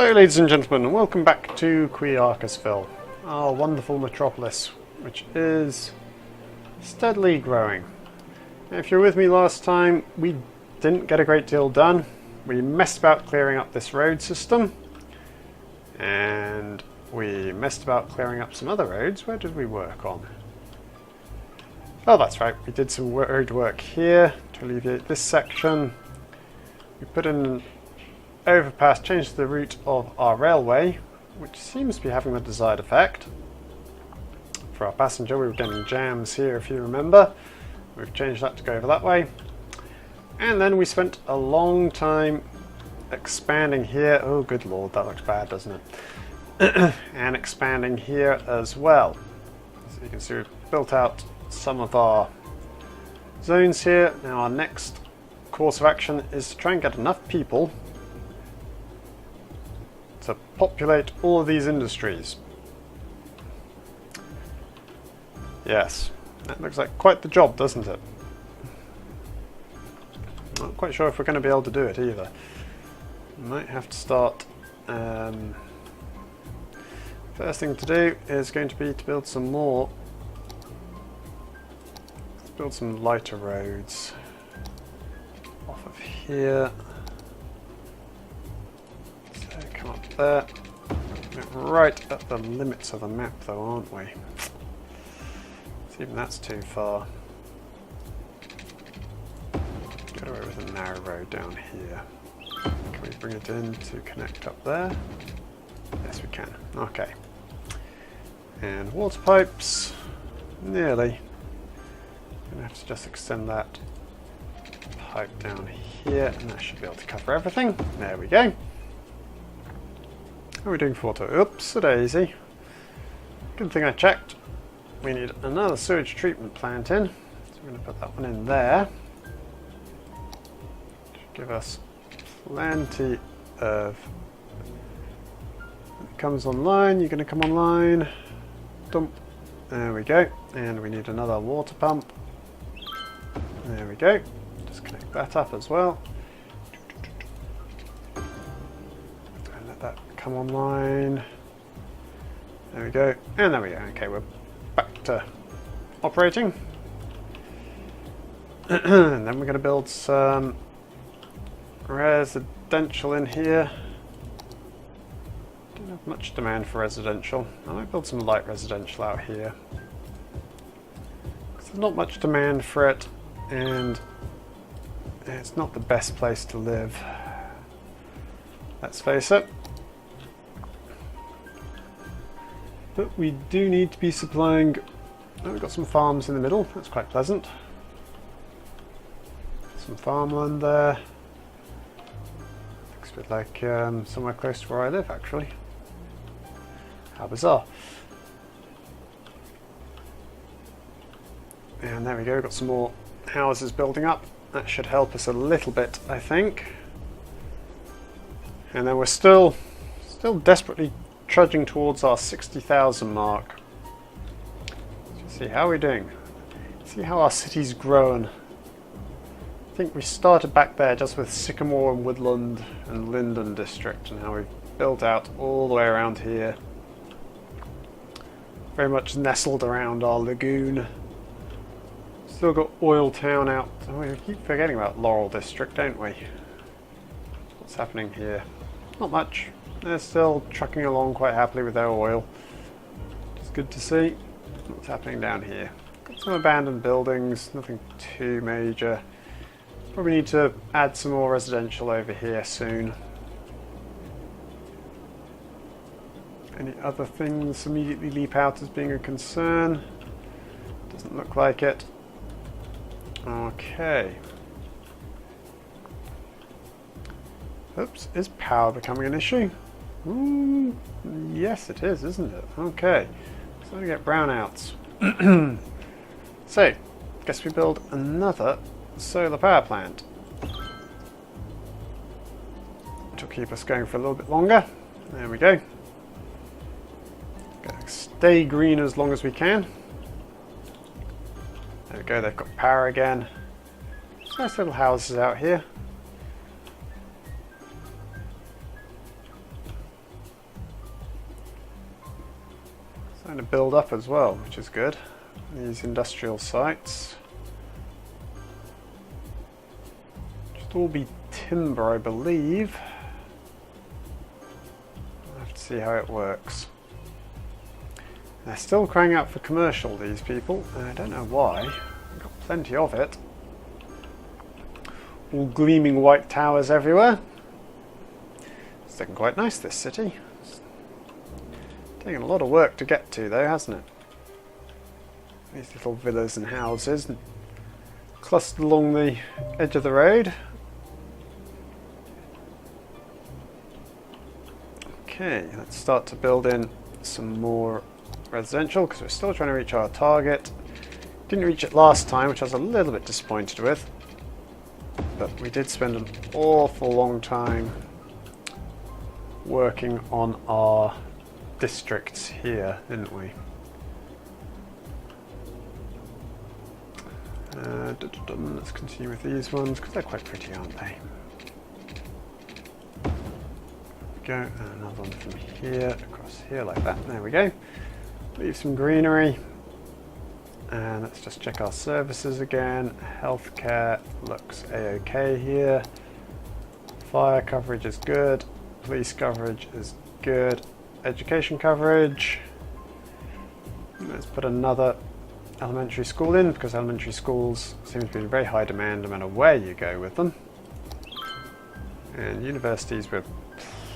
Hello ladies and gentlemen, and welcome back to Quiarcusville, our wonderful metropolis, which is steadily growing. If you're with me last time, we didn't get a great deal done. We messed about clearing up this road system, and we messed about clearing up some other roads. Where did we work on? Oh, that's right, we did some road work here to alleviate this section. We put in an overpass, changed the route of our railway, which seems to be having the desired effect. For our passenger, we were getting jams here, if you remember. We've changed that to go over that way. And then we spent a long time expanding here. Oh, good lord, that looks bad, doesn't it? And expanding here as well. So you can see we've built out some of our zones here. Now our next course of action is to try and get enough people to populate all of these industries. Yes, that looks like quite the job, doesn't it? Not quite sure if we're going to be able to do it either. Might have to start. First thing to do is going to be to build some more. Let's build some lighter roads off of here. Up there. We're right at the limits of the map though, aren't we? So even that's too far. Get away with a narrow road down here. Can we bring it in to connect up there? Yes we can. Okay. And water pipes. Nearly. Gonna have to just extend that pipe down here and that should be able to cover everything. There we go. How are we doing for water? Oops, a daisy. Good thing I checked. We need another sewage treatment plant in. So we're going to put that one in there. Should give us plenty of... When it comes online, you're going to come online. Dump. There we go. And we need another water pump. There we go. Just connect that up as well. That come online. There we go. And there we go. Okay, we're back to operating. And then we're going to build some residential in here. Don't have much demand for residential. I might build some light residential out here. There's not much demand for it, and it's not the best place to live. Let's face it. But we do need to be supplying... Oh, we've got some farms in the middle, that's quite pleasant. Some farmland there. Looks a bit like somewhere close to where I live, actually. How bizarre. And there we go, we've got some more houses building up. That should help us a little bit, I think. And then we're still desperately trudging towards our 60,000 mark. See how we're doing. See how our city's grown. I think we started back there just with Sycamore and Woodland and Linden district, and now we've built out all the way around here. Very much nestled around our lagoon. Still got Oil Town out. Oh, we keep forgetting about Laurel district, don't we? What's happening here? Not much. They're still trucking along quite happily with their oil. It's good to see. What's happening down here? Got some abandoned buildings, nothing too major. Probably need to add some more residential over here soon. Any other things immediately leap out as being a concern? Doesn't look like it. Okay. Oops, is power becoming an issue? Ooh, yes it is, isn't it? Okay, so we get brownouts. So, guess we build another solar power plant. Which will keep us going for a little bit longer. There we go. Gotta stay green as long as we can. There we go, they've got power again. Nice little houses out here. starting to build up as well, which is good. These industrial sites. Should all be timber, I believe. I'll have to see how it works. They're still crying out for commercial, these people. I don't know why. We've got plenty of it. All gleaming white towers everywhere. It's looking quite nice, this city. It's taking a lot of work to get to, though, hasn't it? These little villas and houses clustered along the edge of the road. Okay, let's start to build in some more residential, because we're still trying to reach our target. Didn't reach it last time, which I was a little bit disappointed with. But we did spend an awful long time working on our districts here, didn't we? Let's continue with these ones, because they're quite pretty, aren't they? Go, and another one from here, across here like that. There we go. Leave some greenery. And let's just check our services again. Healthcare looks a-okay here. Fire coverage is good. Police coverage is good. Education coverage. Let's put another elementary school in, because elementary schools seem to be in very high demand no matter where you go with them. And universities we're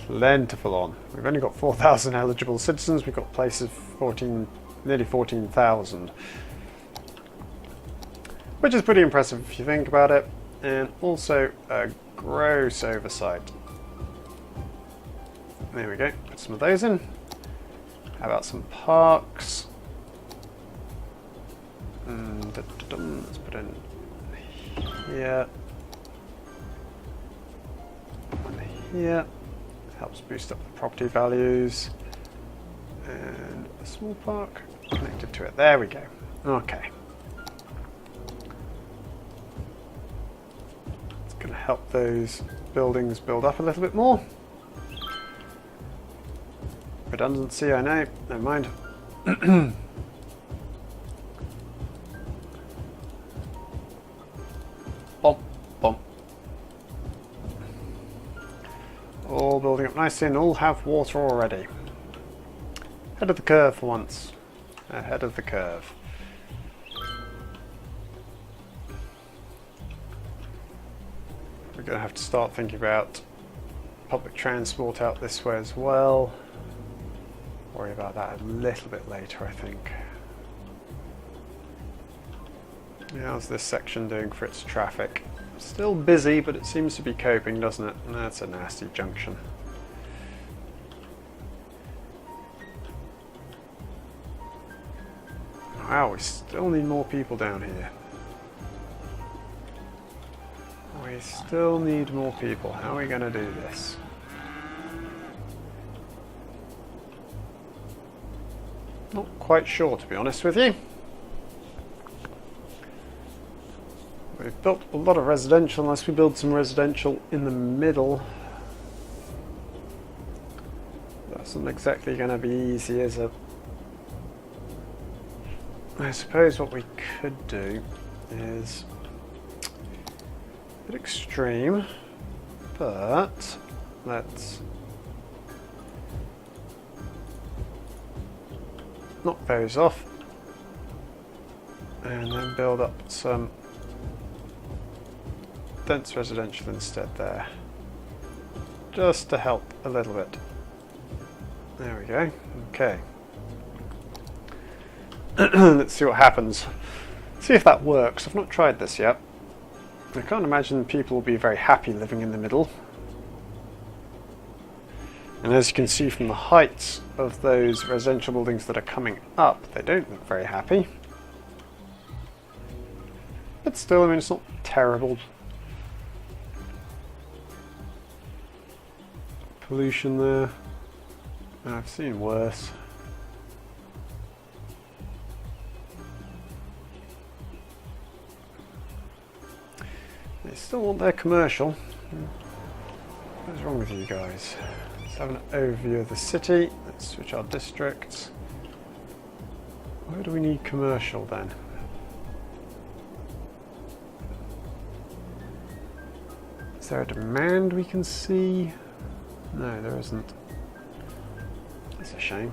plentiful on. We've only got 4,000 eligible citizens. We've got places nearly 14,000. Which is pretty impressive if you think about it. And also a gross oversight. There we go. Put some of those in. How about some parks? Let's put in here. One here. Helps boost up the property values. And a small park connected to it. There we go. Okay. It's going to help those buildings build up a little bit more. Redundancy, I know. Never mind. Bump, bump. All building up nicely and all have water already. Ahead of the curve for once. Ahead of the curve. We're going to have to start thinking about public transport out this way as well. Worry about that a little bit later, I think. How's this section doing for its traffic? Still busy, but it seems to be coping, doesn't it? That's a nasty junction. Wow, we still need more people down here. We still need more people. How are we going to do this? Not quite sure, to be honest with you. We've built a lot of residential, unless we build some residential in the middle. That's not exactly going to be easy, is it? I suppose what we could do is a bit extreme, but let's knock those off and then build up some dense residential instead there, just to help a little bit. There we go. Okay. Let's see what happens. See if that works. I've not tried this yet. I can't imagine people will be very happy living in the middle. And as you can see from the heights of those residential buildings that are coming up, they don't look very happy. But still, I mean, it's not terrible. Pollution there. I've seen worse. They still want their commercial. What's wrong with you guys? Let's have an overview of the city. Let's switch our districts. Where do we need commercial then? Is there a demand we can see? No, there isn't. That's a shame.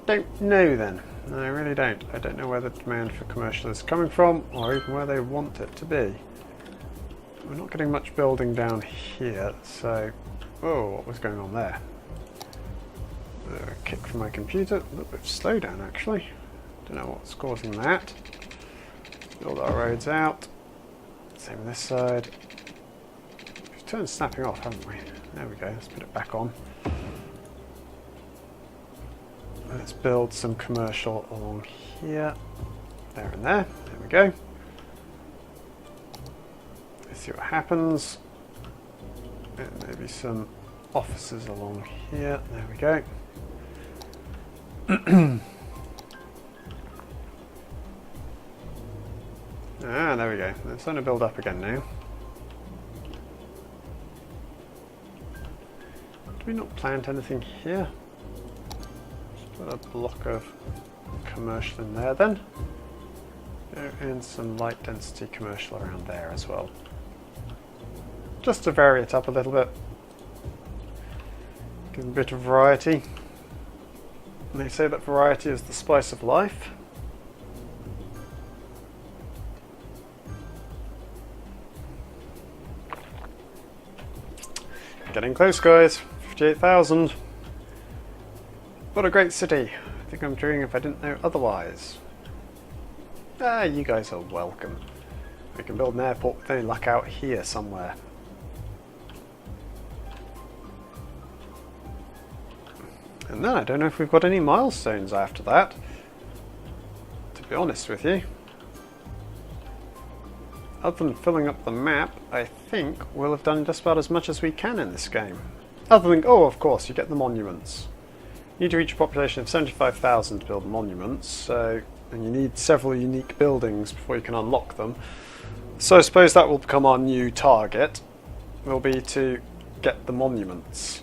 Don't know then. No, I really don't. I don't know where the demand for commercial is coming from, or even where they want it to be. We're not getting much building down here, so... Oh, what was going on there? A kick from my computer. A little bit of slowdown, actually. Don't know what's causing that. Build our roads out. Same on this side. We've turned snapping off, haven't we? There we go. Let's put it back on. Let's build some commercial along here. There and there. There we go. Let's see what happens. And maybe some offices along here. There we go. Ah, there we go. It's starting to build up again now. Do we not plant anything here? Just put a block of commercial in there then. And some light density commercial around there as well. Just to vary it up a little bit. Give a bit of variety. And they say that variety is the spice of life. Getting close, guys. 58,000. What a great city. I think I'm dreaming if I didn't know otherwise. Ah, you guys are welcome. We can build an airport with any luck out here somewhere. And then I don't know if we've got any milestones after that, to be honest with you. Other than filling up the map, I think we'll have done just about as much as we can in this game. Other than, oh, of course, you get the monuments. You need to reach a population of 75,000 to build monuments, so, and you need several unique buildings before you can unlock them. So I suppose that will become our new target, will be to get the monuments.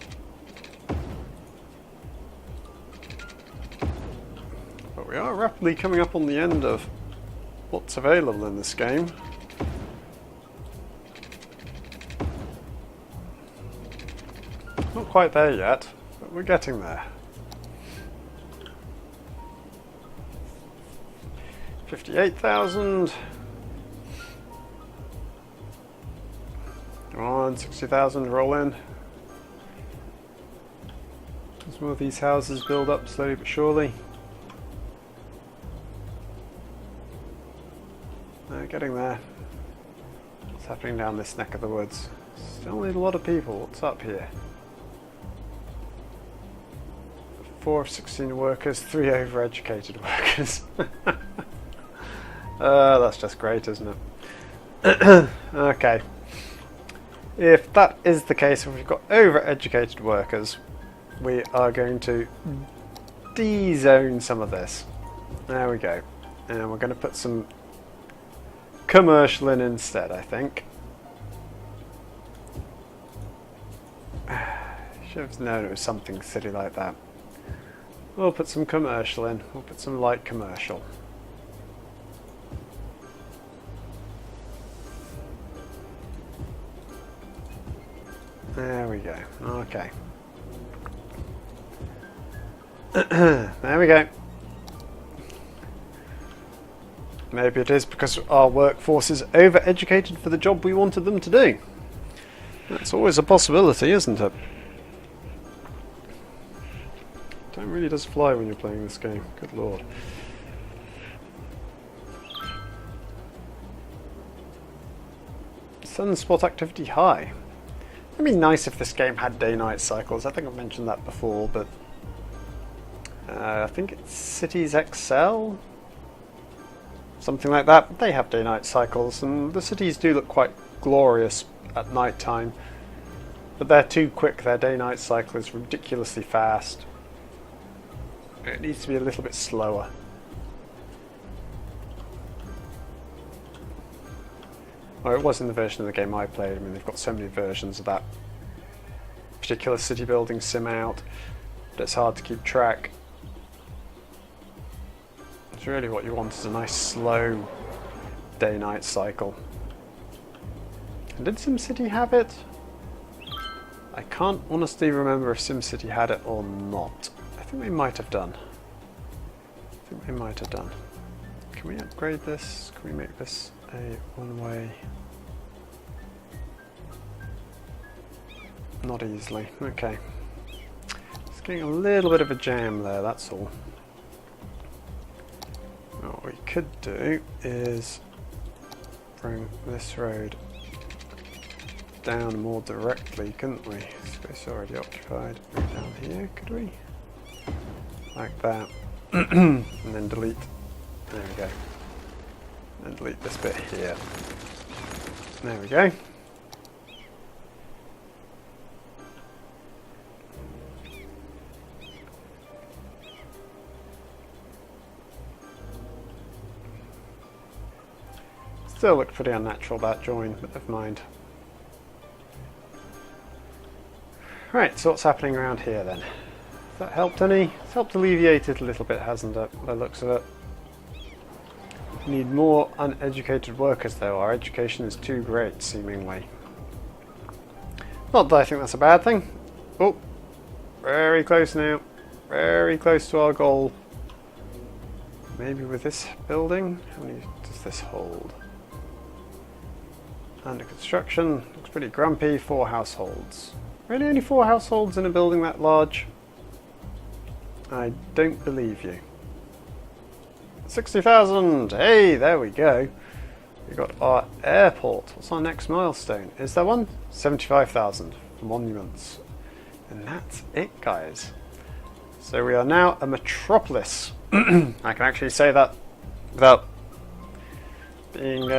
But we are rapidly coming up on the end of what's available in this game. Not quite there yet, but we're getting there. 58,000. Come on, 60,000, roll in. As more of these houses build up slowly but surely. Getting there. What's happening down this neck of the woods? Still need a lot of people. What's up here? 4 of 16 workers, 3 overeducated workers. That's just great, isn't it? Okay. If that is the case, if we've got overeducated workers, we are going to de-zone some of this. There we go. And we're going to put some commercial in instead, I think. Should have known it was something silly like that. We'll put some commercial in. We'll put some light commercial. There we go. Okay. There we go. Maybe it is because our workforce is over-educated for the job we wanted them to do. That's always a possibility, isn't it? Time really does fly when you're playing this game. Good lord. Sunspot activity high. It'd be nice if this game had day-night cycles. I think I've mentioned that before, but I think it's Cities XL? Something like that. They have day-night cycles, and the cities do look quite glorious at night time. But they're too quick. Their day-night cycle is ridiculously fast. It needs to be a little bit slower. Well, it was in the version of the game I played. I mean, they've got so many versions of that particular city building sim out, but it's hard to keep track. It's really what you want is a nice slow day-night cycle. And did SimCity have it? I can't honestly remember if SimCity had it or not. I think they might have done. Can we upgrade this? Can we make this a one-way? Not easily. Okay. It's getting a little bit of a jam there, that's all. What we could do is bring this road down more directly, couldn't we? Space already occupied. Right down here, could we? Like that. And then delete. There we go. And delete this bit here. There we go. Still looks pretty unnatural, that join, but never mind. Right, so what's happening around here then? Has that helped any? It's helped alleviate it a little bit, hasn't it, by the looks of it? We need more uneducated workers though. Our education is too great, seemingly. Not that I think that's a bad thing. Oh, very close now. Very close to our goal. Maybe with this building? How many does this hold? Under construction. Looks pretty grumpy. 4 households. Really only 4 households in a building that large? I don't believe you. 60,000! Hey, there we go. We got our airport. What's our next milestone? Is there one? 75,000 for monuments. And that's it, guys. So we are now a metropolis. I can actually say that without being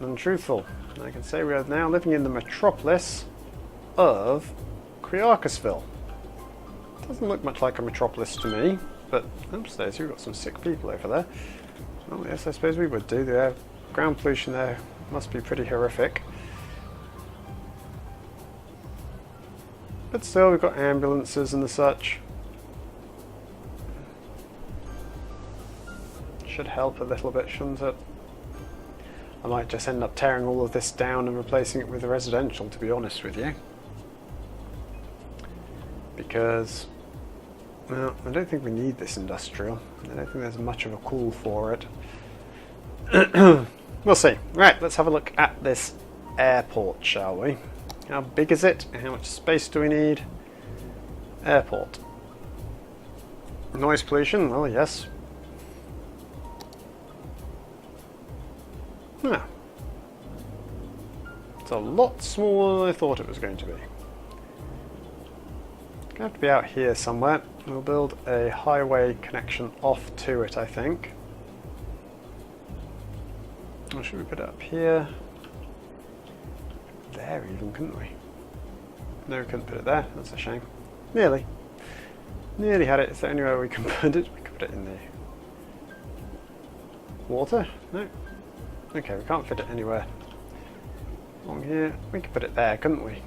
untruthful. I can say we are now living in the metropolis of Quiarcusville. Doesn't look much like a metropolis to me, but upstairs we've got some sick people over there. Well, yes, I suppose we would do. The ground pollution there must be pretty horrific. But still, we've got ambulances and the such. Should help a little bit, shouldn't it? I might just end up tearing all of this down and replacing it with a residential, to be honest with you. Because, well, I don't think we need this industrial. I don't think there's much of a call for it. We'll see. Right, let's have a look at this airport, shall we? How big is it? How much space do we need? Airport. Noise pollution? Well, yes. Yeah. It's a lot smaller than I thought it was going to be. It's going to have to be out here somewhere. We'll build a highway connection off to it, I think. Or should we put it up here? There even, couldn't we? No, we couldn't put it there. That's a shame. Nearly. Nearly had it. Is there anywhere we can put it? We could put it in the water? No. Okay, we can't fit it anywhere along here. We could put it there, couldn't we?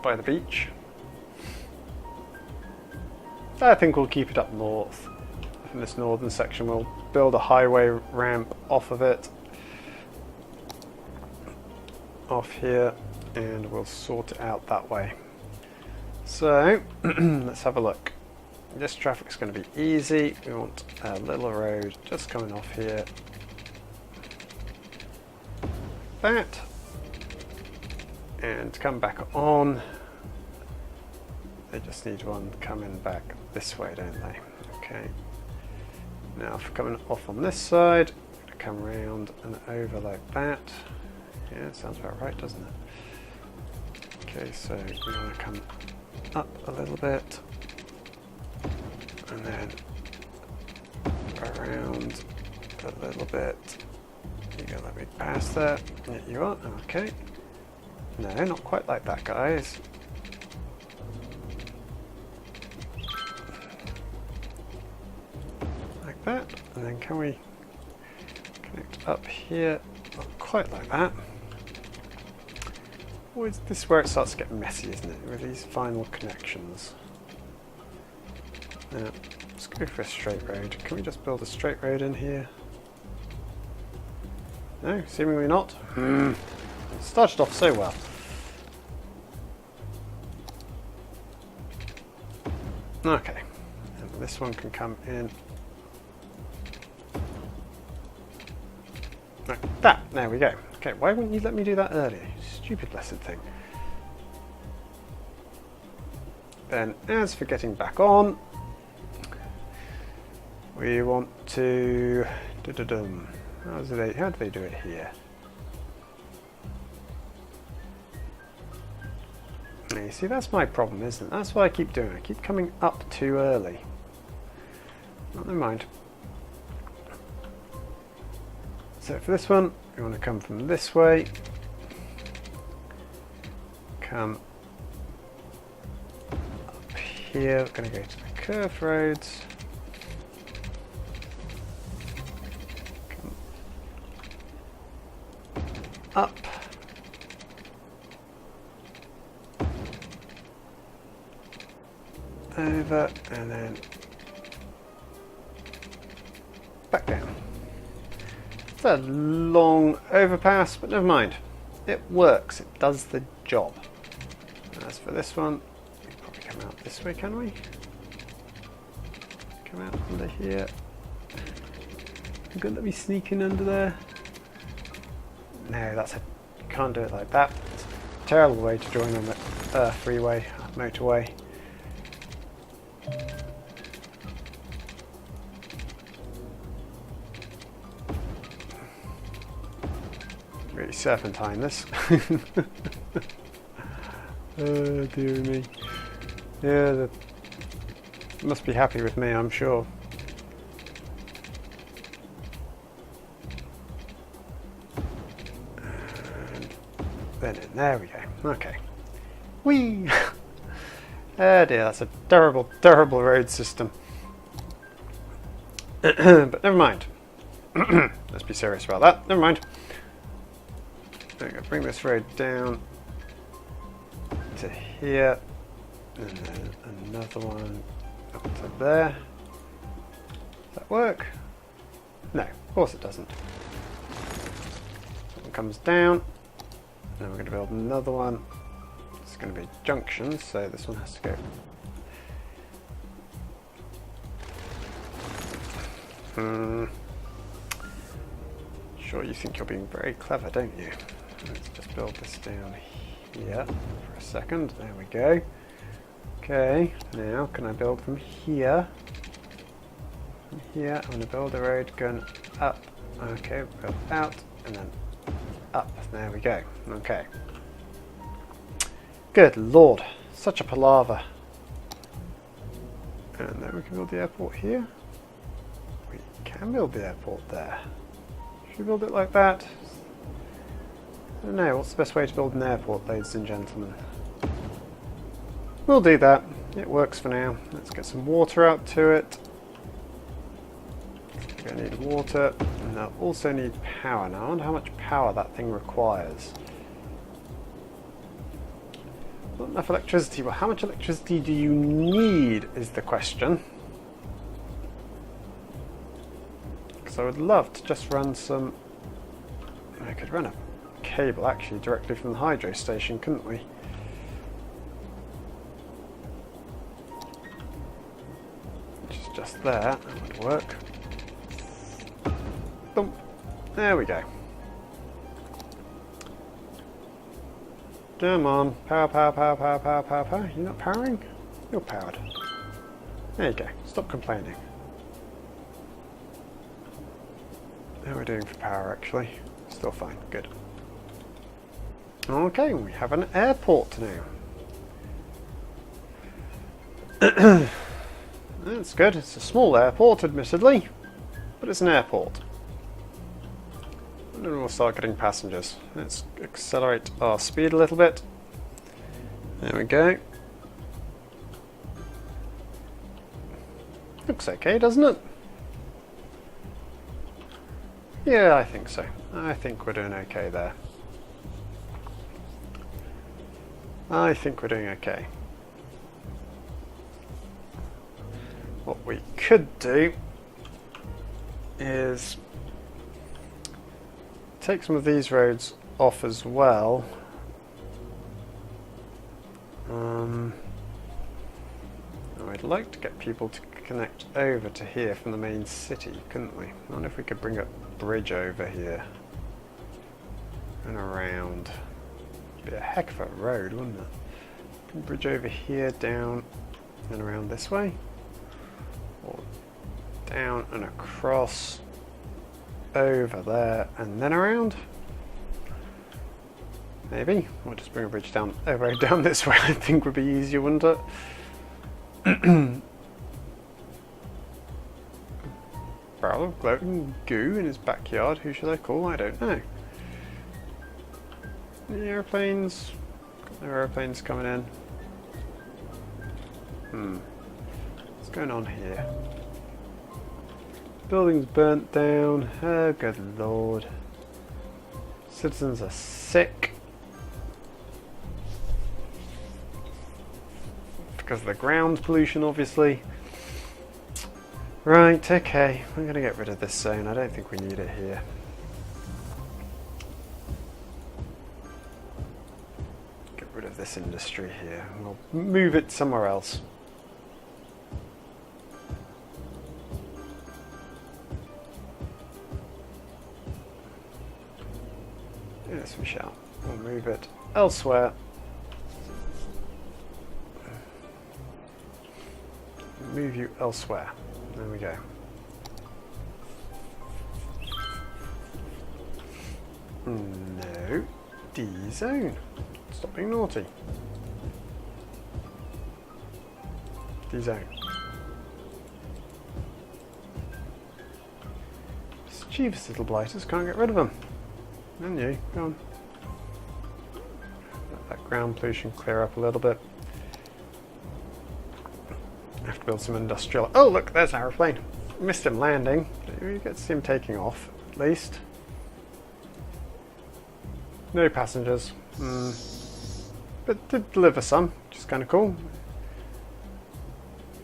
By the beach. I think we'll keep it up north. In this northern section we'll build a highway ramp off of it. Off here, and we'll sort it out that way. So, let's have a look. This traffic's going to be easy. We want a little road just coming off here. That. And to come back on, they just need one coming back this way, don't they? Okay. Now, if we're coming off on this side, we're going to come round and over like that. Yeah, it sounds about right, doesn't it? Okay, so we want to come up a little bit, and then around a little bit. You go let me pass that. Yeah, you are. Okay. No, not quite like that, guys. Like that, and then can we connect up here? Not quite like that. Always, this is where it starts to get messy, isn't it? With these final connections. Now, let's go for a straight road. Can we just build a straight road in here? No, seemingly not. It started off so well. Okay, and this one can come in like that. There we go. Okay, why wouldn't you let me do that earlier? Stupid blessed thing. Then, as for getting back on, we want to... How do they do it here? Now, you see, that's my problem, isn't it? That's what I keep doing. I keep coming up too early. Well, never mind. So for this one, we want to come from this way. Come up here. We're going to go to the curved roads. Come up. Over and then back down. It's a long overpass, but never mind. It works. It does the job. As for this one, we can probably come out this way, can we? Come out under here. You gonna let me sneak in under there? No, that's a... You can't do it like that. It's a terrible way to join on the freeway, motorway. Really serpentine this. Oh dear me. Yeah, they must be happy with me, I'm sure. And then there we go. Okay. Whee! Oh dear, that's a terrible, terrible road system. But never mind. Let's be serious about that. Never mind. I'm going to bring this road down to here, and then another one up to there. Does that work? No, of course it doesn't. One comes down, and then we're going to build another one. It's going to be junctions, so this one has to go. Sure, you think you're being very clever, don't you? Let's just build this down here for a second. There we go. Okay, now can I build from here? From here, I'm going to build a road going up. Okay, build out and then up. There we go. Okay. Good Lord, such a palaver. And then we can build the airport here. We can build the airport there. Should we build it like that? I don't know, what's the best way to build an airport, ladies and gentlemen? We'll do that. It works for now. Let's get some water out to it. We're going to need water, and they'll also need power. Now I wonder how much power that thing requires. Not enough electricity, but how much electricity do you need is the question. Because I would love to just run some... I could run a cable actually directly from the hydro station, couldn't we? Which is just there, that would work. Boom. There we go. Come on, power, power, power, power, power, power, power. You're not powering? You're powered. There you go, stop complaining. How are we doing for power actually? Still fine, good. Okay, we have an airport now. That's good. It's a small airport, admittedly, but it's an airport. And then we'll start getting passengers. Let's accelerate our speed a little bit. There we go. Looks okay, doesn't it? Yeah, I think so. I think we're doing okay there. I think we're doing okay. What we could do is take some of these roads off as well. I'd like to get people to connect over to here from the main city, couldn't we? I wonder if we could bring a bridge over here and around. It'd be a heck of a road, wouldn't it? Bridge over here, down and around this way, or down and across over there and then around. Maybe we'll just bring a bridge down, road down this way. I think would be easier, wouldn't it? Barrel of gloating goo in his backyard. Who should I call? I don't know. The airplanes. Got their airplanes coming in. What's going on here? Buildings burnt down. Oh, good lord. Citizens are sick. Because of the ground pollution, obviously. Right, okay. I'm going to get rid of this zone. I don't think we need it here. Get rid of this industry here. We'll move it somewhere else. Yes, we shall. We'll move it elsewhere. Move you elsewhere. There we go. No. D zone. Stop being naughty. D zone. Mischievous little blighters, can't get rid of them. And you, go on. Let that ground pollution clear up a little bit. Have to build some industrial. Oh, look, there's an aeroplane. Missed him landing. You get to see him taking off, at least. No passengers. But did deliver some, which is kind of cool.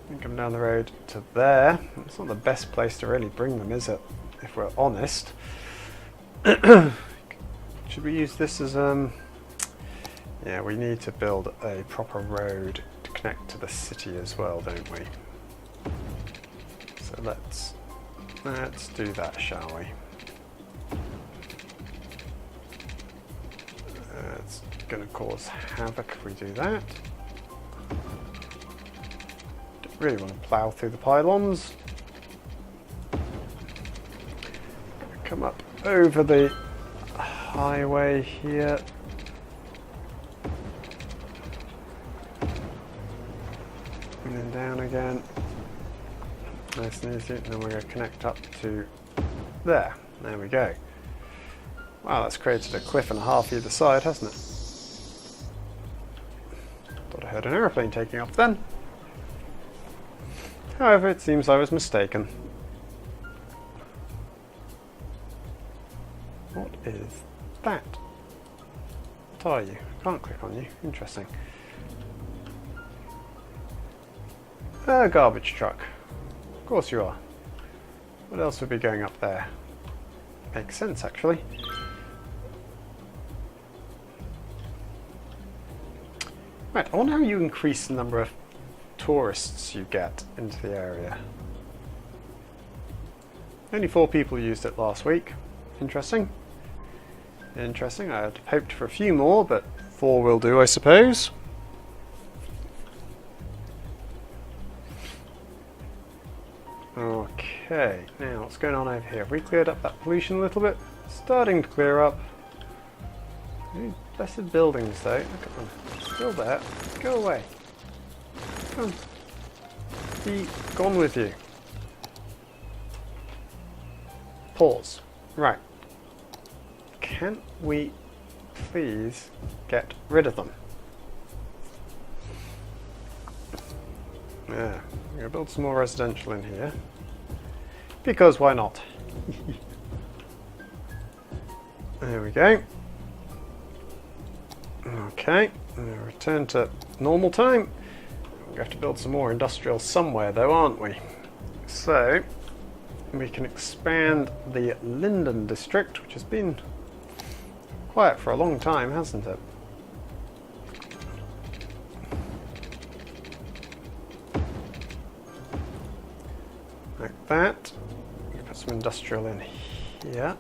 And come down the road to there. It's not the best place to really bring them, is it? If we're honest. Should we use this as yeah, we need to build a proper road to connect to the city as well, don't we? So let's do that, shall we? It's going to cause havoc if we do that. Don't really want to plough through the pylons. Come up over the highway here. And then down again. Nice and easy. And then we're going to connect up to there. There we go. Wow, that's created a cliff and a half either side, hasn't it? Thought I heard an aeroplane taking off then. However, it seems I was mistaken. What is that? What are you? I can't click on you. Interesting. A garbage truck. Of course you are. What else would be going up there? Makes sense, actually. Right, I wonder how you increase the number of tourists you get into the area. Only 4 people used it last week. Interesting. Interesting. I had hoped for a few more, but 4 will do, I suppose. Okay, now what's going on over here? Have we cleared up that pollution a little bit? Starting to clear up. These blessed buildings though, look at them. Still there. Go away. Come. Be gone with you. Pause. Right. Can we please get rid of them? Yeah, I'm going to build some more residential in here. Because why not? There we go. Okay, Return to normal time. We have to build some more industrial somewhere though, aren't we? So we can expand the Linden district, which has been quiet for a long time, hasn't it? Like that. Put some industrial in here.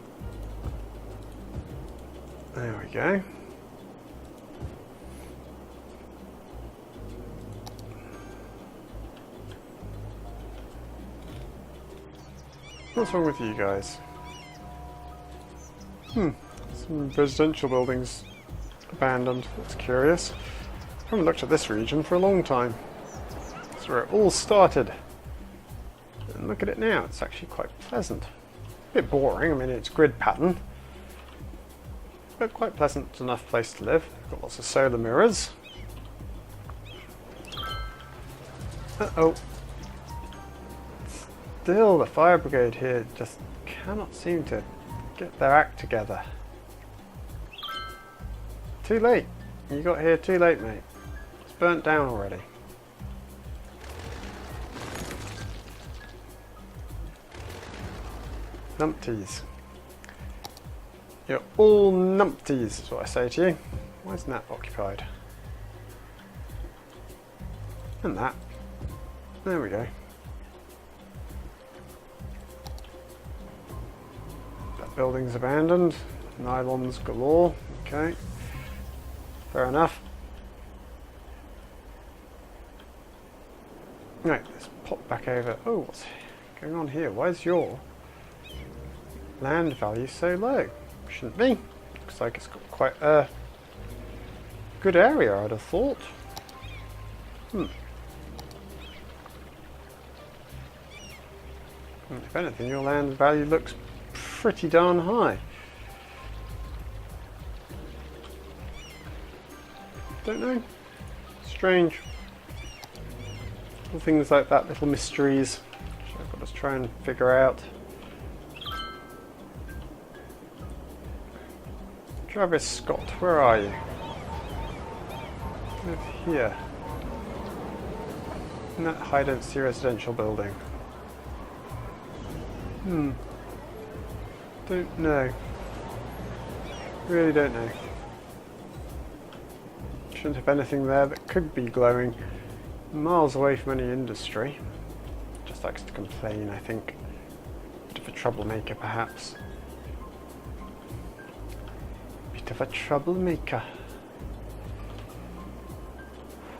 There we go. What's wrong with you guys? Some residential buildings abandoned. That's curious. I haven't looked at this region for a long time. That's where it all started. And look at it now, it's actually quite pleasant. A bit boring, I mean it's grid pattern. But quite pleasant enough place to live. Got lots of solar mirrors. Uh-oh. Still, the fire brigade here just cannot seem to get their act together. Too late. You got here too late, mate. It's burnt down already. Numpties. You're all numpties, is what I say to you. Why isn't that occupied? And that. There we go. That building's abandoned. Nylons galore. Okay. Fair enough. Right, let's pop back over. Oh, what's going on here? Why is your land value so low? Shouldn't be. Looks like it's got quite a good area, I'd have thought. If anything, your land value looks pretty darn high. Don't know. Strange. Little things like that, little mysteries, which I've got to try and figure out. Travis Scott, where are you? Live here. In that high density residential building. Don't know. Really don't know. Shouldn't have anything there that could be glowing. Miles away from any industry. Just likes to complain, I think. Bit of a troublemaker, perhaps. Bit of a troublemaker.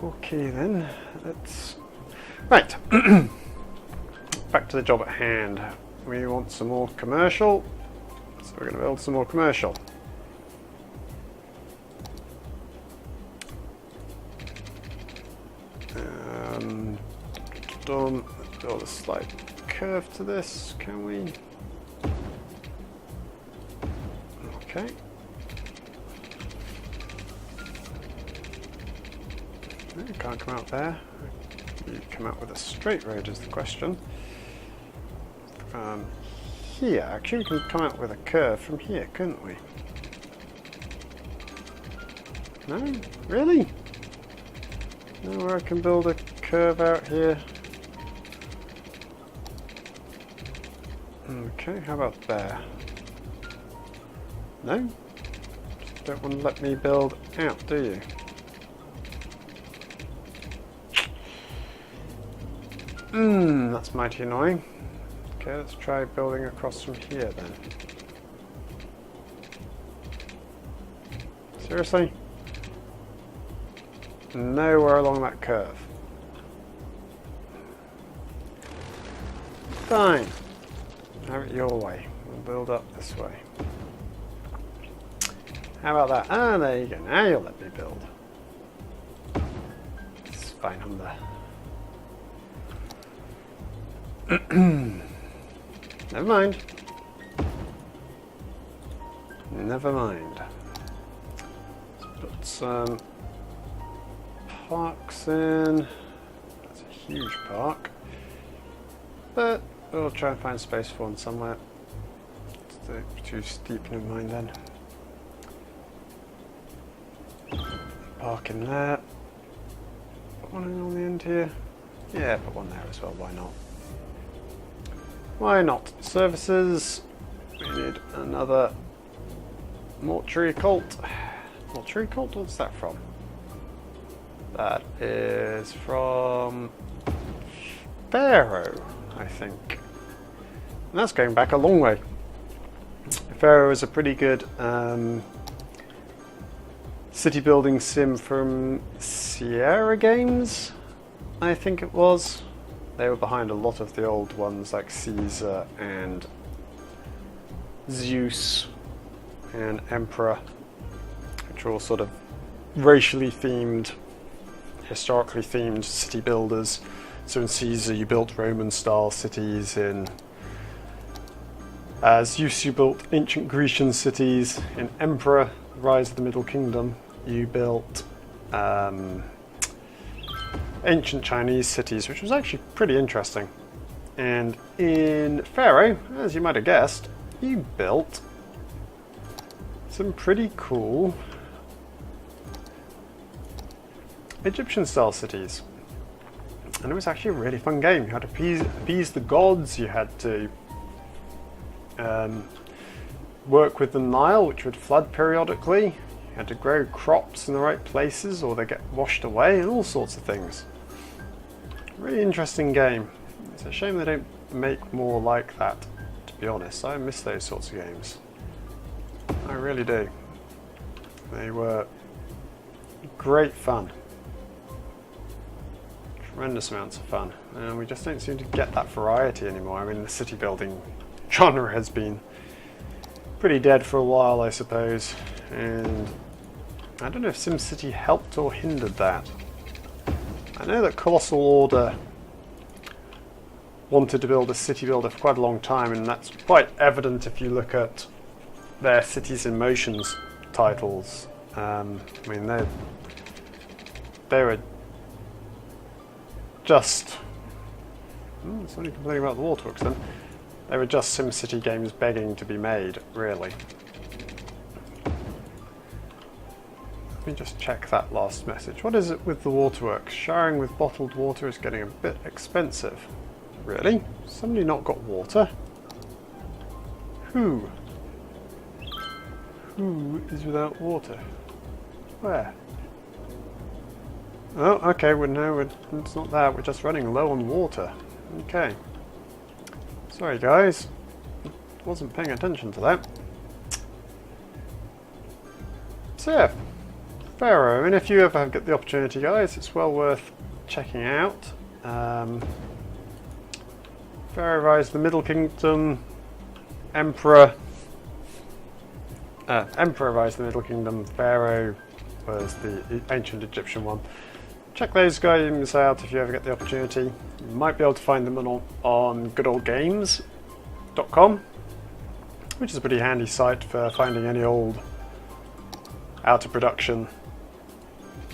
Okay then, let's... Right. Back to the job at hand. We want some more commercial. So we're going to build some more commercial. Build a slight curve to this, can we? Okay. No, you can't come out there. You come out with a straight road is the question. Here, actually we can come out with a curve from here, couldn't we? No? Really? Nowhere I can build a curve out here. Okay, how about there? No? Just don't want to let me build out, do you? That's mighty annoying. Okay, let's try building across from here then. Seriously? Nowhere along that curve. Fine. Have it your way. We'll build up this way. How about that? Ah, there you go. Now you'll let me build. It's fine on there. Never mind. Never mind. Let's put some parks in. That's a huge park. But we'll try and find space for one somewhere. It's too steep, never mind then. park in there. Put one on the end here. Yeah, put one there as well, why not? Why not? Services. We need another mortuary cult. Mortuary cult? What's that from? That is from Pharaoh, I think. And that's going back a long way. Pharaoh is a pretty good city building sim from Sierra Games, I think it was. They were behind a lot of the old ones like Caesar and Zeus and Emperor, which are all sort of racially themed, historically themed city builders. So in Caesar you built Roman style cities, in Zeus you built ancient Grecian cities, in Emperor, Rise of the Middle Kingdom, you built ancient Chinese cities, which was actually pretty interesting. And in Pharaoh, as you might have guessed, you built some pretty cool Egyptian style cities. And it was actually a really fun game. You had to appease the gods, you had to work with the Nile, which would flood periodically. You had to grow crops in the right places or they get washed away, and all sorts of things. Really interesting game. It's a shame they don't make more like that, to be honest. I miss those sorts of games. I really do. They were great fun. Tremendous amounts of fun. And we just don't seem to get that variety anymore. I mean, the city building genre has been pretty dead for a while, I suppose. And I don't know if SimCity helped or hindered that. I know that Colossal Order wanted to build a city builder for quite a long time, and that's quite evident if you look at their Cities in Motions titles. I mean, they were just... somebody complaining about the waterworks then. They were just SimCity games begging to be made, really. Let me just check that last message. What is it with the waterworks? Showering with bottled water is getting a bit expensive. Really? Somebody not got water? Who? Who is without water? Where? Oh, okay, well, no, it's not that. We're just running low on water. Okay. Sorry, guys. Wasn't paying attention to that. So, yeah. Pharaoh. I mean, if you ever get the opportunity, guys, it's well worth checking out. Pharaoh Rise of the Middle Kingdom, Emperor Rise of the Middle Kingdom, Pharaoh was the ancient Egyptian one. Check those games out if you ever get the opportunity. You might be able to find them on goodoldgames.com, which is a pretty handy site for finding any old out of production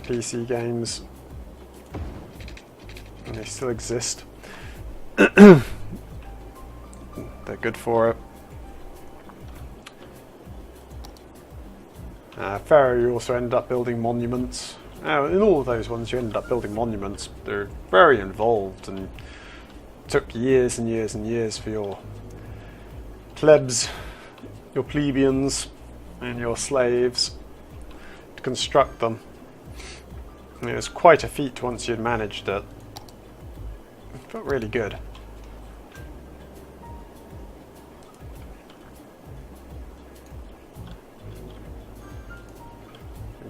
PC games. And they still exist. They're good for it. Pharaoh, you also end up building monuments. In all of those ones you end up building monuments. They're very involved and took years and years and years for your plebs, your plebeians and your slaves to construct them. And it was quite a feat once you'd managed it. It felt really good.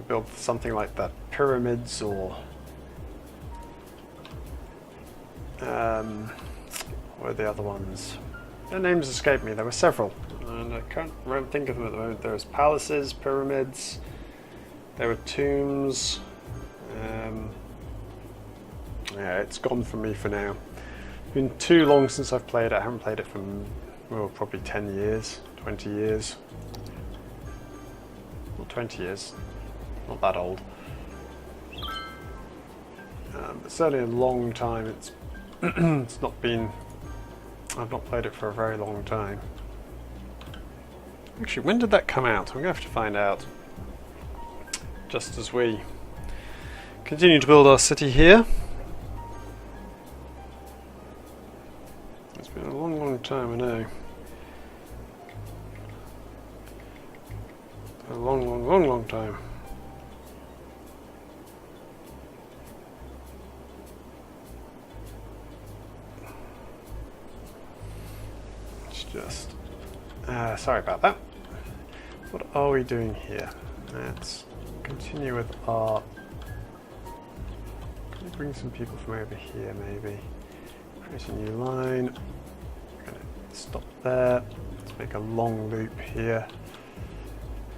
Build something like that, pyramids, or what are the other ones? Their names escape me. There were several, and I can't think of them at the moment. There was palaces, pyramids, there were tombs. Yeah, it's gone from me for now. It's been too long since I've played it. I haven't played it for, well, probably 10 years, 20 years. Not 20 years. Not that old. But certainly a long time. It's it's not been... I've not played it for a very long time. Actually, when did that come out? I'm going to have to find out. Just as we Continue to build our city here. It's been a long, long time, I know. A long, long, long, long time. It's just... sorry about that. What are we doing here? Let's continue with our... Can we bring some people from over here, maybe? Create a new line. We're going to stop there. Let's make a long loop here.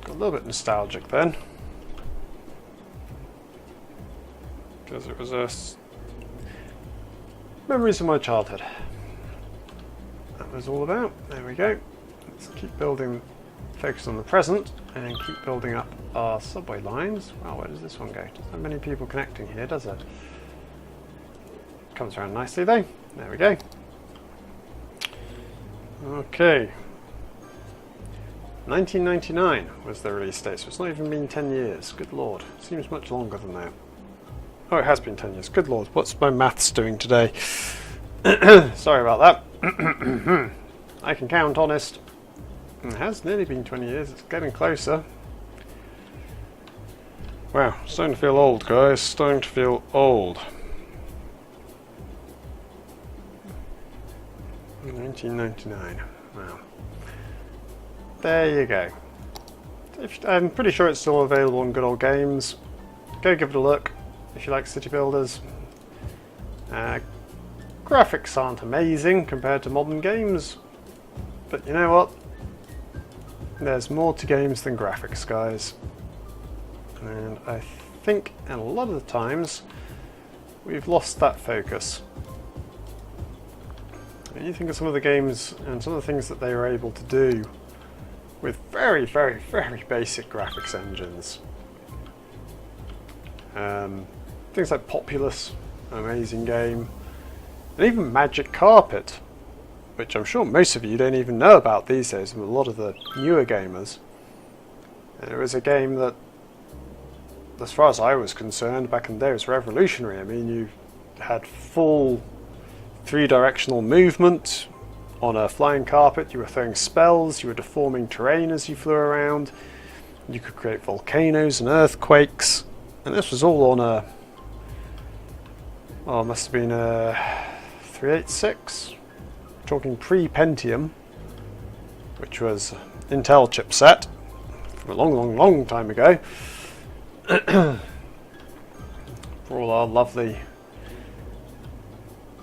Got a little bit nostalgic then, because it was memories of my childhood. That was all about. There we go. Let's keep building, focus on the present, and keep building up our subway lines. Well, where does this one go? Doesn't have many people connecting here, does it? Comes around nicely though. There we go. Okay. 1999 was the release date, so it's not even been 10 years. Good lord. Seems much longer than that. Oh, it has been 10 years. Good lord. What's my maths doing today? Sorry about that. I can count, honest. It has nearly been 20 years. It's getting closer. Wow. Starting to feel old, guys. Starting to feel old. 1999. Wow. There you go. I'm pretty sure it's still available on Good Old Games. Go give it a look if you like city builders. Graphics aren't amazing compared to modern games, but you know what? There's more to games than graphics, guys. And I think a lot of the times we've lost that focus. And you think of some of the games and some of the things that they were able to do with very, very, very basic graphics engines. Things like Populous, amazing game, and even Magic Carpet, which I'm sure most of you don't even know about these days, with a lot of the newer gamers. And it was a game that, as far as I was concerned, back in the day was revolutionary. I mean, you had full three-directional movement. On a flying carpet, you were throwing spells, you were deforming terrain as you flew around, you could create volcanoes and earthquakes, and this was all on a, oh, it must have been a 386, talking pre-Pentium, which was Intel chipset from a long, long, long time ago, for all our lovely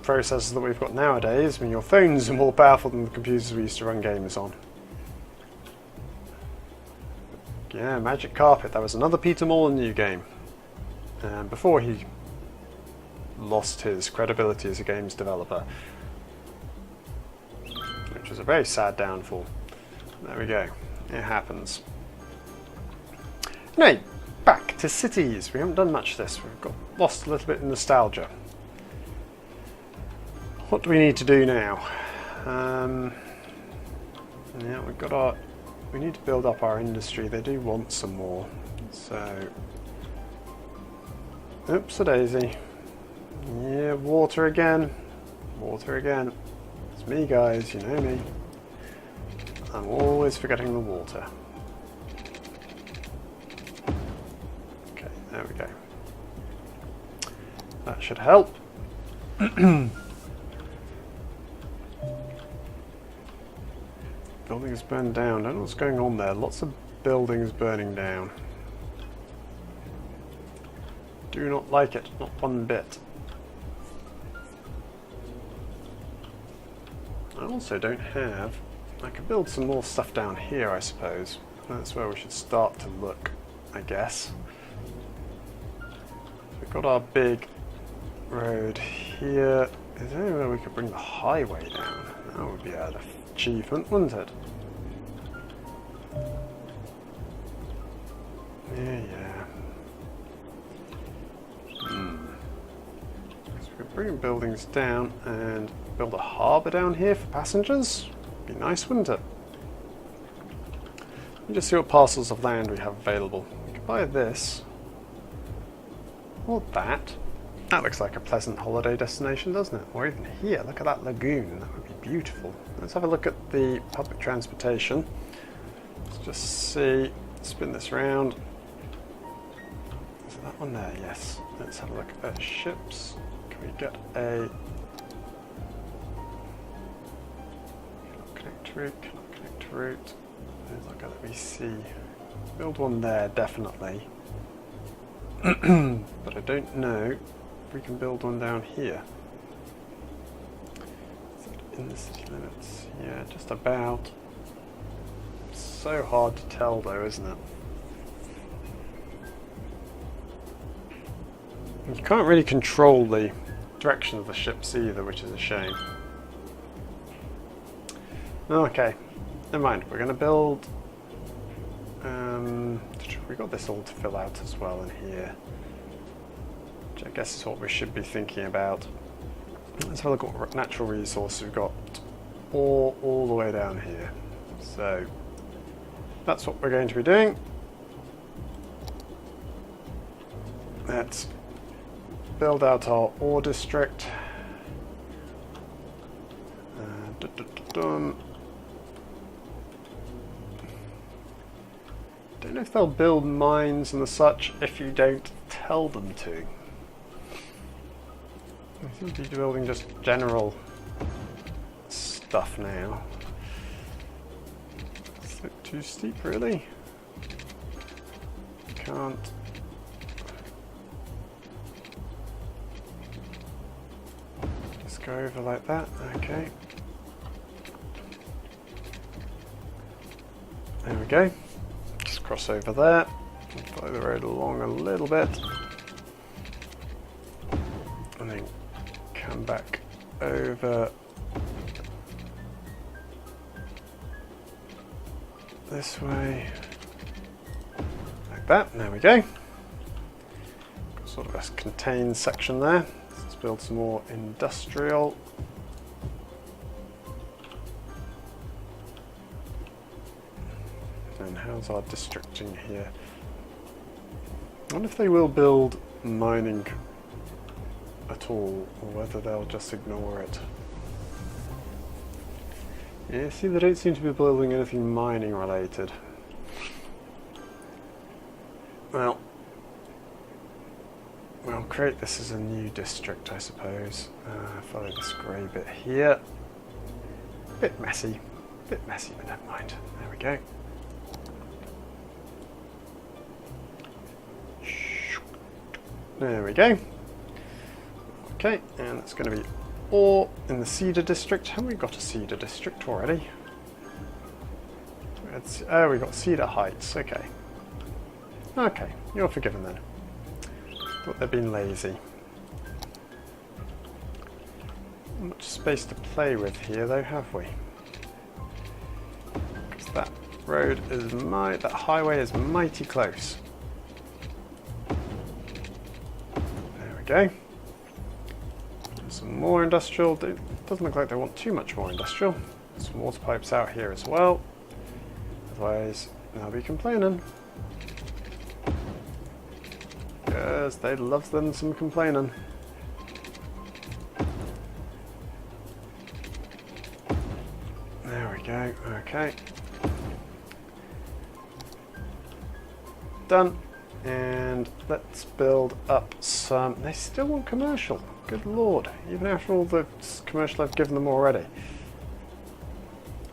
processors that we've got nowadays. I mean, your phones are more powerful than the computers we used to run games on. Yeah, Magic Carpet, that was another Peter Molyneux game. Before he lost his credibility as a games developer, which was a very sad downfall. There we go, it happens. Anyway, back to cities. We haven't done much of this, we've got lost a little bit in nostalgia. What do we need to do now? Yeah, we've got our... We need to build up our industry. They do want some more. So... Oops, a daisy. Yeah, water again. Water again. It's me, guys. You know me. I'm always forgetting the water. Okay, there we go. That should help. Buildings burned down. I don't know what's going on there. Lots of buildings burning down. Do not like it. Not one bit. I also don't have... I could build some more stuff down here, I suppose. That's where we should start to look, I guess. We've got our big road here. Is there anywhere we could bring the highway down? That would be an achievement, wouldn't it? Yeah. So we could bring buildings down and build a harbour down here for passengers. Be nice, wouldn't it? Let me just see what parcels of land we have available. We could buy this. Or that. That looks like a pleasant holiday destination, doesn't it? Or even here, look at that lagoon. That would be beautiful. Let's have a look at the public transportation. Let's just see. Spin this round. Is that one there? Yes. Let's have a look at ships. Can we get a connect route? Cannot connect route. Let's look at it. We see. Build one there, definitely. But I don't know if we can build one down here. Is that in the city limits? Yeah, just about. So hard to tell though, isn't it? You can't really control the direction of the ships either, which is a shame. Okay, never mind. We're going to build... we've got this all to fill out as well in here, which I guess is what we should be thinking about. Let's have a look at what natural resources we've got all the way down here. So that's what we're going to be doing. Let's build out our ore district. Don't know if they'll build mines and the such if you don't tell them to. I think you're building just general stuff now. Is it too steep, really? Can't. Let's go over like that. Okay. There we go. Just cross over there. Follow the road along a little bit. And then come back over this way. Like that. There we go. Got sort of a contained section there. Let's build some more industrial. And how's our districting here? I wonder if they will build mining at all, or whether they'll just ignore it. Yeah, see, they don't seem to be building anything mining related. Well, we'll create this as a new district, I suppose. Follow this grey bit here. Bit messy, but never mind. There we go. There we go. Okay, and it's going to be ore in the Cedar District. Haven't we got a Cedar District already? Oh, we got Cedar Heights. Okay. Okay, you're forgiven then. Thought they'd been lazy. Not much space to play with here, though, have we? Because that road is that highway is mighty close. Go. Some more industrial. It doesn't look like they want too much more industrial. Some water pipes out here as well. Otherwise, they'll be complaining. Because they love them some complaining. There we go. Okay. Done. And let's build up some... They still want commercial. Good lord. Even after all the commercial I've given them already.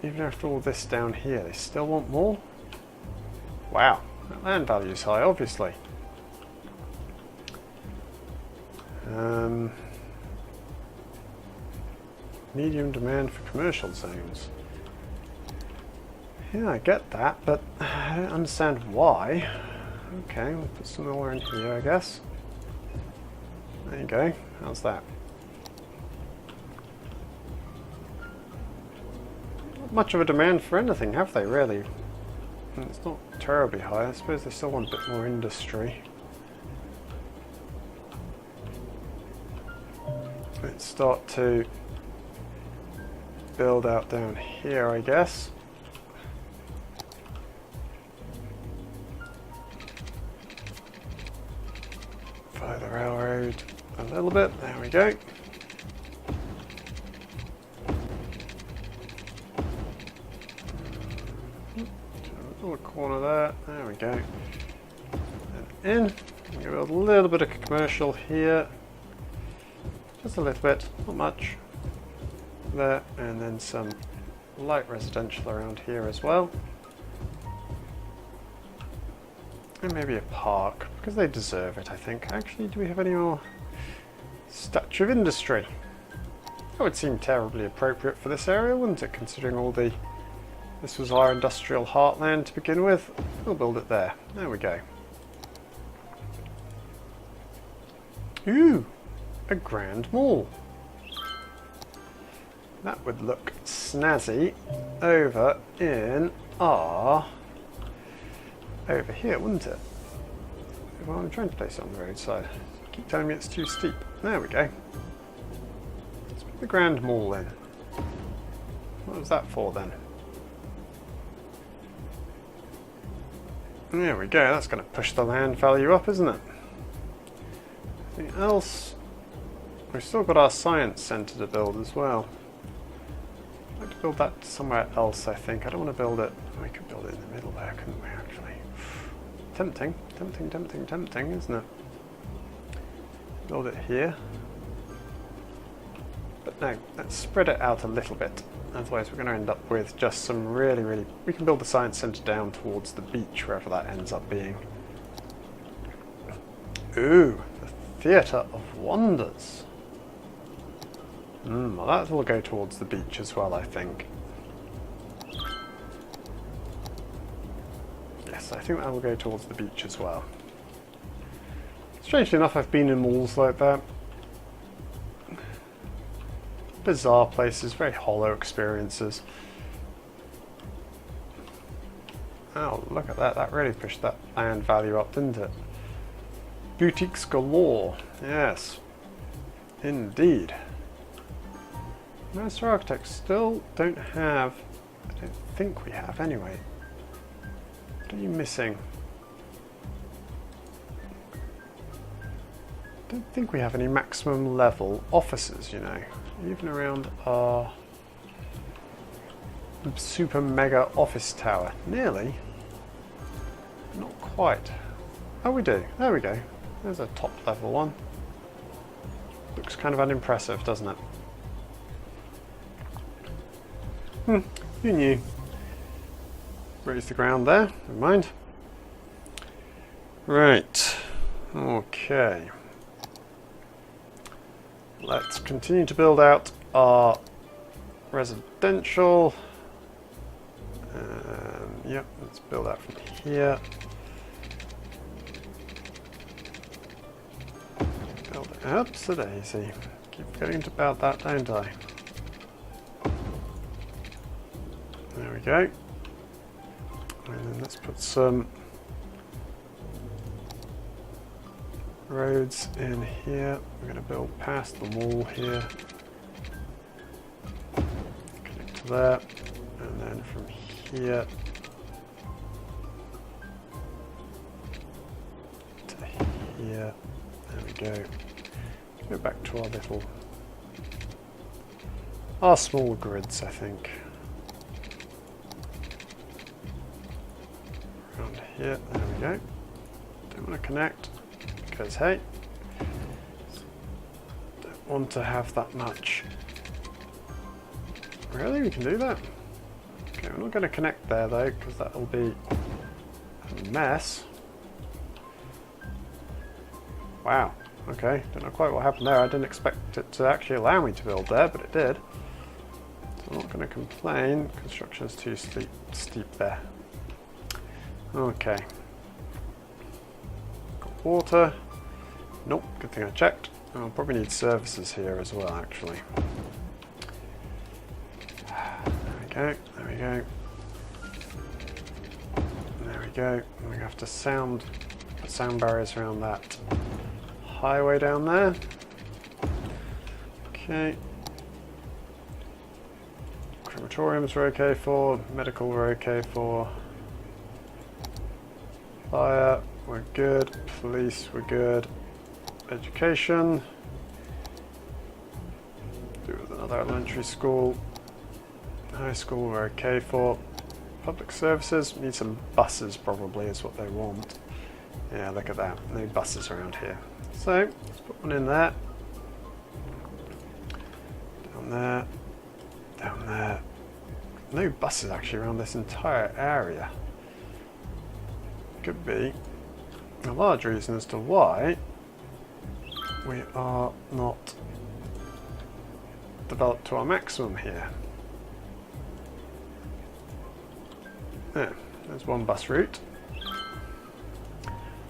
Even after all this down here, they still want more? Wow. That land value is high, obviously. Medium demand for commercial zones. Yeah, I get that, but I don't understand why. Okay, we'll put some more in here, I guess. There you go. How's that? Not much of a demand for anything, have they, really? And it's not terribly high. I suppose they still want a bit more industry. Let's start to build out down here, I guess. the railroad a little bit. There we go. Little corner there. There we go. And in. We build a little bit of commercial here. Just a little bit, not much. There, and then some light residential around here as well. And maybe a park, because they deserve it, I think. Actually, do we have any more? Statue of Industry. That would seem terribly appropriate for this area, wouldn't it, considering all the... This was our industrial heartland to begin with. We'll build it there. There we go. Ooh! A grand mall. That would look snazzy over in our... over here, wouldn't it? Well, I'm trying to place it on the roadside. Keep telling me it's too steep. There we go. Let's put the Grand Mall in. What was that for then? There we go, that's going to push the land value up, isn't it? Anything else? We've still got our science centre to build as well. I'd like to build that somewhere else, I think. I don't want to build it... We could build it in the middle there, couldn't we, actually? Tempting, tempting, tempting, tempting, isn't it? Build it here. But no, let's spread it out a little bit. Otherwise we're going to end up with just some really... We can build the science centre down towards the beach, wherever that ends up being. Ooh, the Theatre of Wonders. Well, that will go towards the beach as well, I think. Yes, I think that will go towards the beach as well. Strangely enough, I've been in malls like that. Bizarre places, very hollow experiences. Oh, look at that. That really pushed that land value up, didn't it? Boutiques galore. Yes. Indeed. Master Architects still don't have... I don't think we have, anyway. What are you missing? I don't think we have any maximum level offices, you know. Even around our super mega office tower. Nearly. Not quite. Oh, we do. There we go. There's a top level one. Looks kind of unimpressive, doesn't it? Who knew? Raise the ground there. Never mind. Right. Okay. Let's continue to build out our residential. Yep, let's build out from here. Build it up, so daisy. Keep forgetting about that, don't I? There we go. And then let's put some roads in here. We're going to build past the wall here. Connect to there. And then from here to here. There we go. Go back to our little... our small grids, I think. Around here. There we go. Don't want to connect. Because, hey, don't want to have that much. Really? We can do that? Okay, we're not going to connect there, though, because that will be a mess. Wow. Okay, don't know quite what happened there. I didn't expect it to actually allow me to build there, but it did. So I'm not going to complain. Construction is too steep there. Okay. Got water. Nope, good thing I checked. I'll probably need services here as well, actually. There we go, there we go. There we go. And we have to put sound barriers around that highway down there. Okay. Crematoriums we're okay for, medical we're okay for. Fire, we're good. Police, we're good. education. Do with another elementary school. High school we're okay for. Public services, need some buses probably is what they want. Yeah, look at that. No buses around here. So, let's put one in there. Down there. Down there. No buses actually around this entire area. Could be a large reason as to why we are not developed to our maximum here. There, there's one bus route.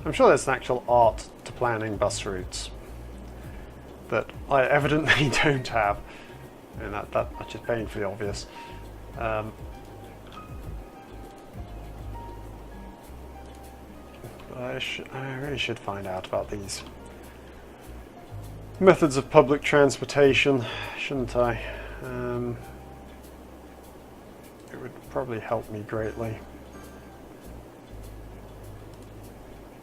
I'm sure there's an actual art to planning bus routes that I evidently don't have, and that much is painfully obvious. But I really should find out about these methods of public transportation, shouldn't I? It would probably help me greatly.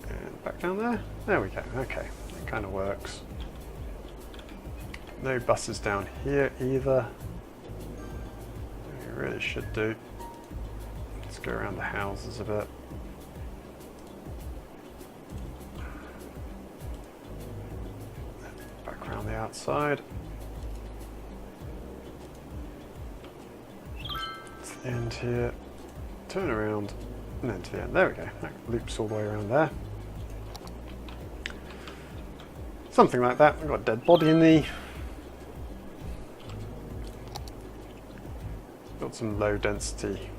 And back down there? There we go, okay, that kind of works. No buses down here either. We really should do. Let's go around the houses a bit. Back around the outside. To the end here. Turn around and then to the end. There we go. That loops all the way around there. Something like that. We've got a dead body in the... Got some low density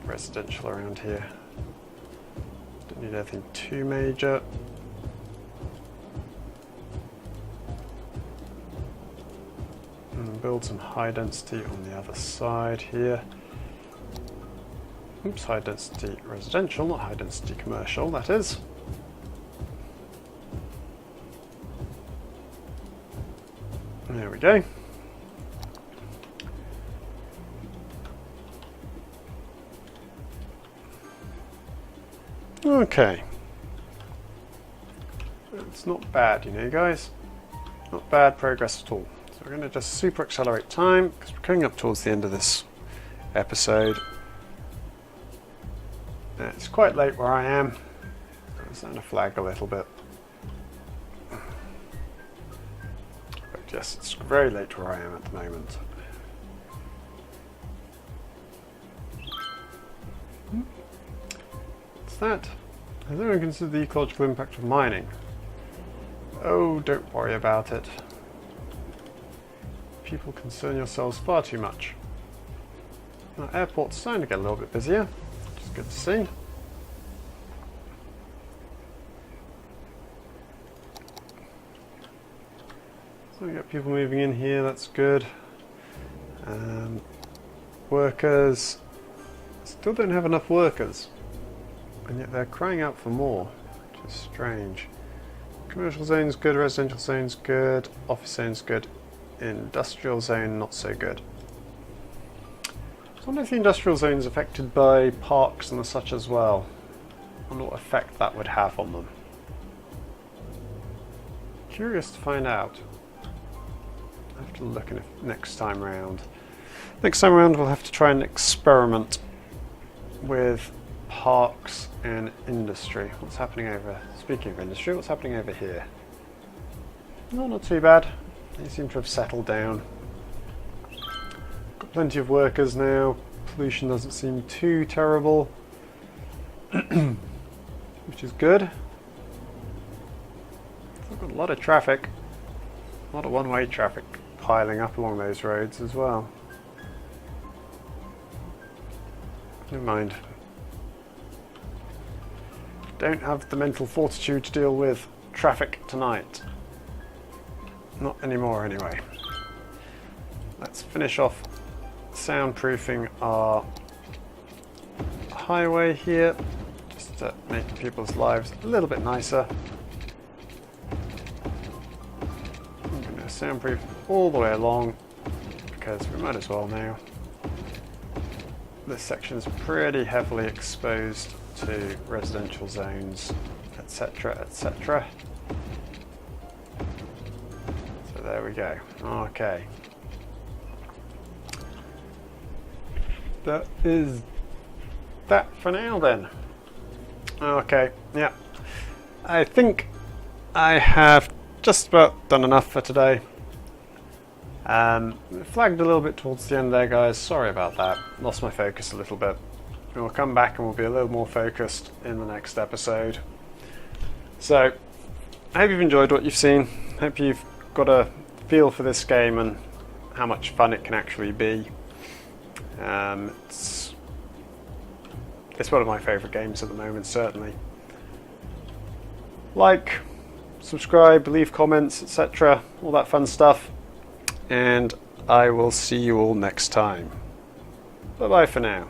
residential around here. Don't need anything too major. And build some high density on the other side here. Oops, high density residential, not high density commercial, that is. There we go. Okay. It's not bad, you know, guys. Not bad progress at all. So we're going to just super accelerate time because we're coming up towards the end of this episode. It's quite late where I am. I'm starting to flag a little bit. But yes, it's very late where I am at the moment. What's that? Has anyone considered the ecological impact of mining? Oh, don't worry about it. People concern yourselves far too much. Our airport's starting to get a little bit busier, which is good to see. So we got people moving in here, that's good. Workers. Still don't have enough workers. And yet they're crying out for more, which is strange. Commercial zone's good, residential zone's good, office zone's good, industrial zone not so good. I wonder if the industrial zone is affected by parks and such as well. I wonder what effect that would have on them. Curious to find out. I have to look in next time round. Next time round we'll have to try and experiment with parks and industry. What's happening over... Speaking of industry, what's happening over here? No, not too bad. They seem to have settled down. Got plenty of workers now. Pollution doesn't seem too terrible. Which is good. I've got a lot of traffic. A lot of one-way traffic piling up along those roads as well. Never mind. Don't have the mental fortitude to deal with traffic tonight. Not anymore anyway. Let's finish off soundproofing our highway here, just to make people's lives a little bit nicer. I'm going to soundproof all the way along, because we might as well now. This section is pretty heavily exposed to residential zones, etc., etc. But there we go. Okay. That is that for now then. Okay, yeah. I think I have just about done enough for today. Flagged a little bit towards the end there, guys. Sorry about that. Lost my focus a little bit. We'll come back and we'll be a little more focused in the next episode. So, I hope you've enjoyed what you've seen. Hope you've got a feel for this game and how much fun it can actually be. It's one of my favourite games at the moment, certainly. Like, subscribe, leave comments, etc. All that fun stuff. And I will see you all next time. Bye bye for now.